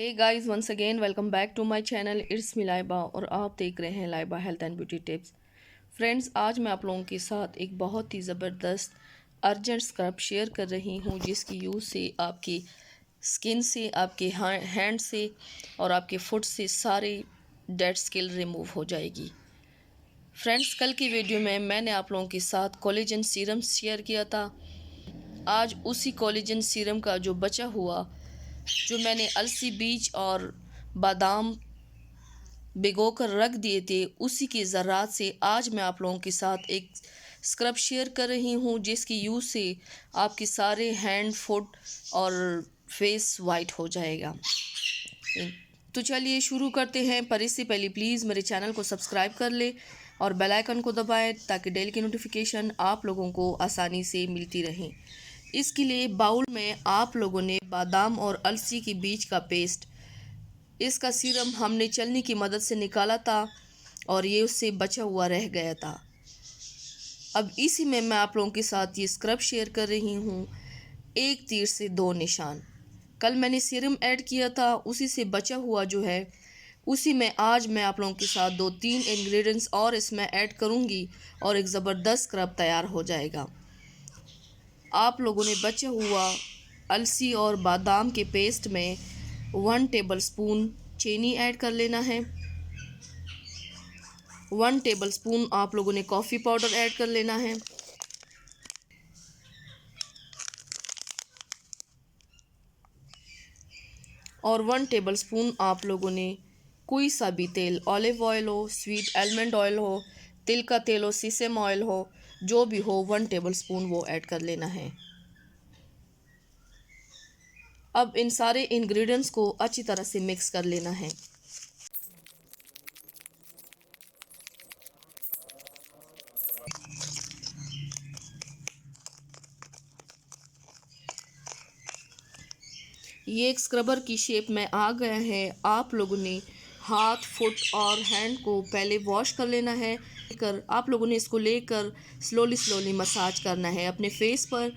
Hey guys, once again welcome back to my channel. It's me Laiba और आप देख रहे हैं Laiba health and beauty tips. Friends, आज मैं आप लोगों के साथ एक बहुत ही ज़बरदस्त अर्जेंट स्क्रब शेयर कर रही हूँ, जिसकी यूज़ से आपकी स्किन से, आपके हैंड से और आपके फुट से सारे डेड स्किन रिमूव हो जाएगी। फ्रेंड्स, कल की वीडियो में मैंने आप लोगों के साथ कोलेजन सीरम शेयर किया था। आज उसी कोलेजन सीरम का जो बचा हुआ, जो मैंने अलसी बीज और बादाम भिगो कर रख दिए थे, उसी की ज़रात से आज मैं आप लोगों के साथ एक स्क्रब शेयर कर रही हूँ, जिसकी यूज़ से आपके सारे हैंड, फुट और फेस वाइट हो जाएगा। तो चलिए शुरू करते हैं। पर इससे पहले प्लीज़ मेरे चैनल को सब्सक्राइब कर ले और बेल आइकन को दबाएं, ताकि डेली की नोटिफिकेशन आप लोगों को आसानी से मिलती रहे। इसके लिए बाउल में आप लोगों ने बादाम और अलसी के बीज का पेस्ट, इसका सीरम हमने चलनी की मदद से निकाला था और ये उससे बचा हुआ रह गया था। अब इसी में मैं आप लोगों के साथ ये स्क्रब शेयर कर रही हूँ। एक तीर से दो निशान। कल मैंने सीरम ऐड किया था, उसी से बचा हुआ जो है, उसी में आज मैं आप लोगों के साथ 2-3 इंग्रेडिएंट्स और इसमें ऐड करूँगी और एक ज़बरदस्त स्क्रब तैयार हो जाएगा। आप लोगों ने बचा हुआ अलसी और बादाम के पेस्ट में 1 टेबलस्पून चीनी ऐड कर लेना है। 1 टेबलस्पून आप लोगों ने कॉफ़ी पाउडर ऐड कर लेना है। और 1 टेबलस्पून आप लोगों ने कोई सा भी तेल, ऑलिव ऑयल हो, स्वीट आलमंड ऑयल हो, तिल का तेल हो, सीसम ऑयल हो, जो भी हो, 1 टेबलस्पून वो ऐड कर लेना है। अब इन सारे इंग्रेडिएंट्स को अच्छी तरह से मिक्स कर लेना है। ये एक स्क्रबर की शेप में आ गया है। आप लोगों ने हाथ, फुट और हैंड को पहले वॉश कर लेना है। आप लोगों ने इसको लेकर स्लोली मसाज करना है अपने फेस पर,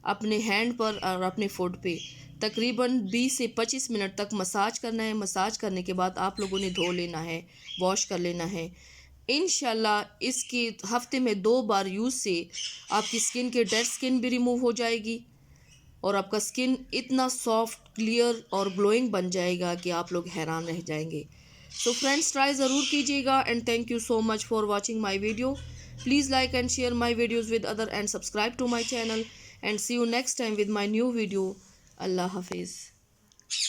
अपने हैंड पर और अपने फुट पे। तकरीबन 20 से 25 मिनट तक मसाज करना है। मसाज करने के बाद आप लोगों ने धो लेना है, वॉश कर लेना है। इंशाल्लाह इसके हफ्ते में 2 बार यूज़ से आपकी स्किन के डेड स्किन भी रिमूव हो जाएगी और आपका स्किन इतना सॉफ्ट, क्लियर और ग्लोइंग बन जाएगा कि आप लोग हैरान रह जाएंगे। सो फ्रेंड्स, ट्राई ज़रूर कीजिएगा and thank you so much for watching my video. Please like and share my videos with other and subscribe to my channel and see you next time with my new video. अल्लाह हाफिज़।